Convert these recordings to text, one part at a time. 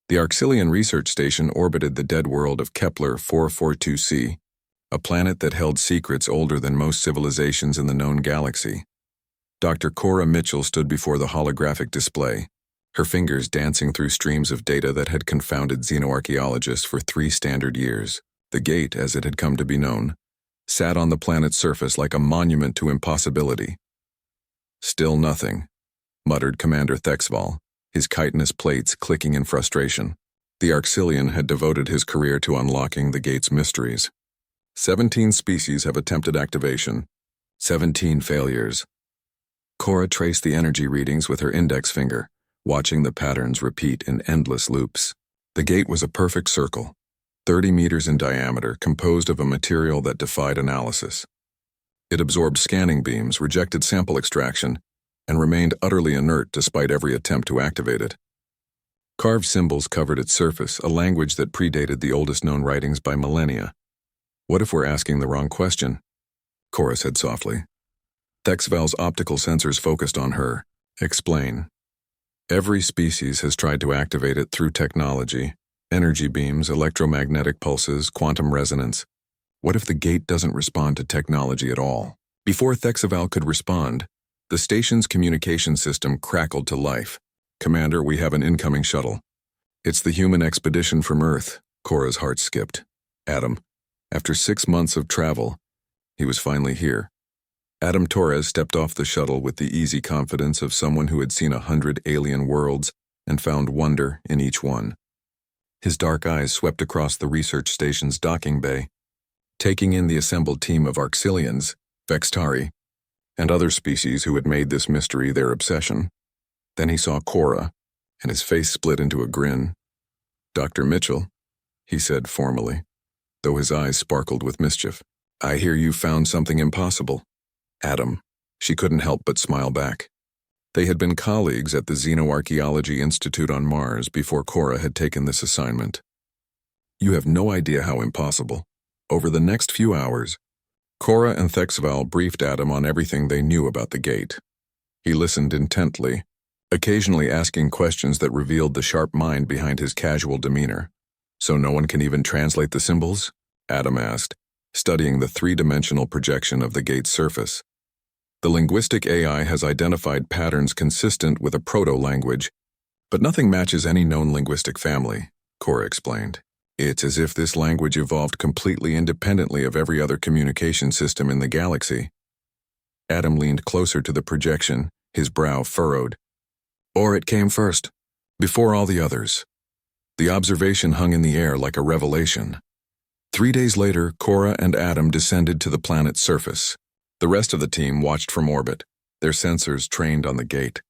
The Arxillian research station orbited the dead world of Kepler 442c, a planet that held secrets older than most civilizations in the known galaxy. Dr. Cora Mitchell stood before the holographic display, her fingers dancing through streams of data that had confounded xenoarchaeologists for 3 standard years. The gate, as it had come to be known, sat on the planet's surface like a monument to impossibility. "Still nothing," muttered Commander Thexval, his chitinous plates clicking in frustration. The Arxillian had devoted his career to unlocking the gate's mysteries. 17 species have attempted activation. 17 failures. Cora traced the energy readings with her index finger, watching the patterns repeat in endless loops. The gate was a perfect circle, 30 meters in diameter, composed of a material that defied analysis. It absorbed scanning beams, rejected sample extraction, and remained utterly inert despite every attempt to activate it. Carved symbols covered its surface, a language that predated the oldest known writings by millennia. "What if we're asking the wrong question?" Cora said softly. Thexval's optical sensors focused on her. "Explain." "Every species has tried to activate it through technology, energy beams, electromagnetic pulses, quantum resonance. What if the gate doesn't respond to technology at all?" Before Thexval could respond, the station's communication system crackled to life. "Commander, we have an incoming shuttle." "It's the human expedition from Earth." Cora's heart skipped. "Adam." After 6 months of travel, he was finally here. Adam Torres stepped off the shuttle with the easy confidence of someone who had seen 100 alien worlds and found wonder in each one. His dark eyes swept across the research station's docking bay, taking in the assembled team of Arxillians, Vextari, and other species who had made this mystery their obsession. Then he saw Cora, and his face split into a grin. "Dr. Mitchell," he said formally, though his eyes sparkled with mischief. "I hear you found something impossible." "Adam." She couldn't help but smile back. They had been colleagues at the Xenoarchaeology Institute on Mars before Cora had taken this assignment. "You have no idea how impossible." Over the next few hours, Cora and Thexval briefed Adam on everything they knew about the gate. He listened intently, occasionally asking questions that revealed the sharp mind behind his casual demeanor. "So no one can even translate the symbols?" Adam asked, studying the 3-dimensional projection of the gate's surface. "The linguistic AI has identified patterns consistent with a proto-language, but nothing matches any known linguistic family," Cora explained. "It's as if this language evolved completely independently of every other communication system in the galaxy." Adam leaned closer to the projection, his brow furrowed. "Or it came first, before all the others." The observation hung in the air like a revelation. 3 days later, Cora and Adam descended to the planet's surface. The rest of the team watched from orbit, their sensors trained on the gate.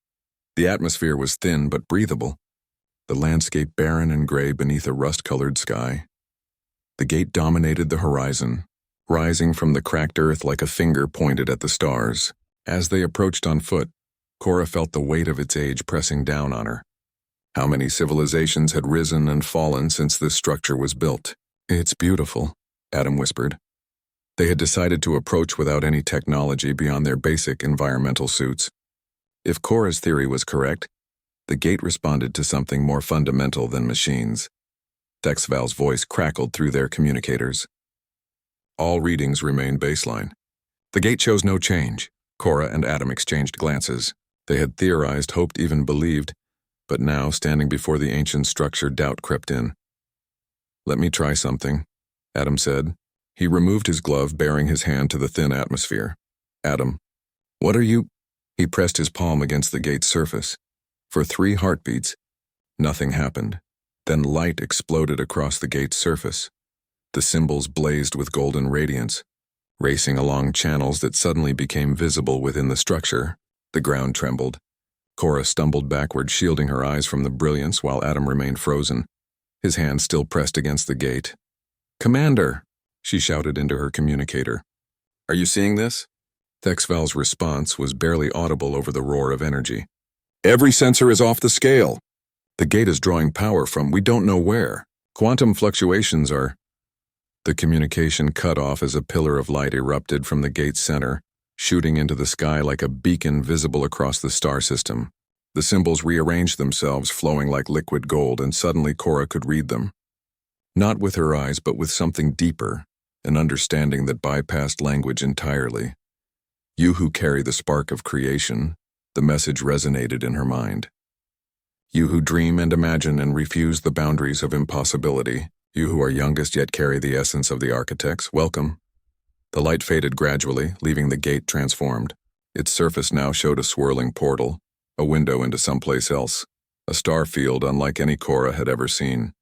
The atmosphere was thin but breathable, the landscape barren and gray beneath a rust-colored sky. The gate dominated the horizon, rising from the cracked earth like a finger pointed at the stars. As they approached on foot, Cora felt the weight of its age pressing down on her. How many civilizations had risen and fallen since this structure was built? "It's beautiful," Adam whispered. They had decided to approach without any technology beyond their basic environmental suits. If Cora's theory was correct, the gate responded to something more fundamental than machines. Thexval's voice crackled through their communicators. All readings remained baseline. The gate shows no change. Cora and Adam exchanged glances. They had theorized, hoped, even believed, but now, standing before the ancient structure, doubt crept in. "Let me try something," Adam said. He removed his glove, baring his hand to the thin atmosphere. "Adam, what are you—" He pressed his palm against the gate's surface. For 3 heartbeats, nothing happened. Then light exploded across the gate's surface. The symbols blazed with golden radiance, racing along channels that suddenly became visible within the structure. The ground trembled. Cora stumbled backward, shielding her eyes from the brilliance while Adam remained frozen, his hand still pressed against the gate. "Commander!" she shouted into her communicator. "Are you seeing this?" Thexval's response was barely audible over the roar of energy. "Every sensor is off the scale. The gate is drawing power from we don't know where. Quantum fluctuations are—" The communication cut off as a pillar of light erupted from the gate's center, shooting into the sky like a beacon visible across the star system. The symbols rearranged themselves, flowing like liquid gold, and suddenly Cora could read them. Not with her eyes, but with something deeper, an understanding that bypassed language entirely. You who carry the spark of creation, the message resonated in her mind. You who dream and imagine and refuse the boundaries of impossibility, you who are youngest yet carry the essence of the architects, welcome. The light faded gradually, leaving the gate transformed. Its surface now showed a swirling portal, a window into someplace else, a star field unlike any Cora had ever seen.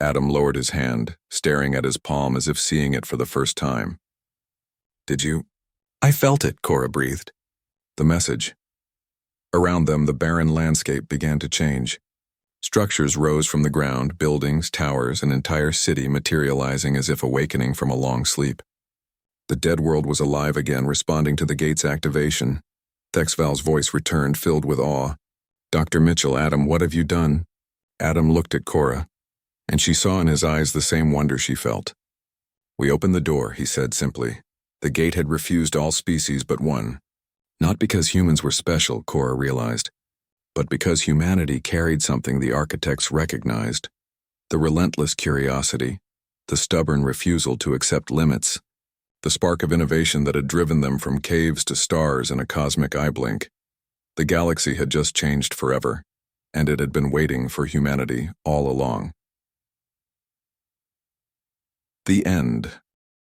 Adam lowered his hand, staring at his palm as if seeing it for the first time. "Did you?" "I felt it," Cora breathed. The message. Around them, the barren landscape began to change. Structures rose from the ground, buildings, towers, an entire city materializing as if awakening from a long sleep. The dead world was alive again, responding to the gate's activation. Thexval's voice returned, filled with awe. "Dr. Mitchell, Adam, what have you done?" Adam looked at Cora, and she saw in his eyes the same wonder she felt. "We opened the door," he said simply. The gate had refused all species but one. Not because humans were special, Cora realized, but because humanity carried something the architects recognized. The relentless curiosity, the stubborn refusal to accept limits, the spark of innovation that had driven them from caves to stars in a cosmic eye blink. The galaxy had just changed forever, and it had been waiting for humanity all along. The end.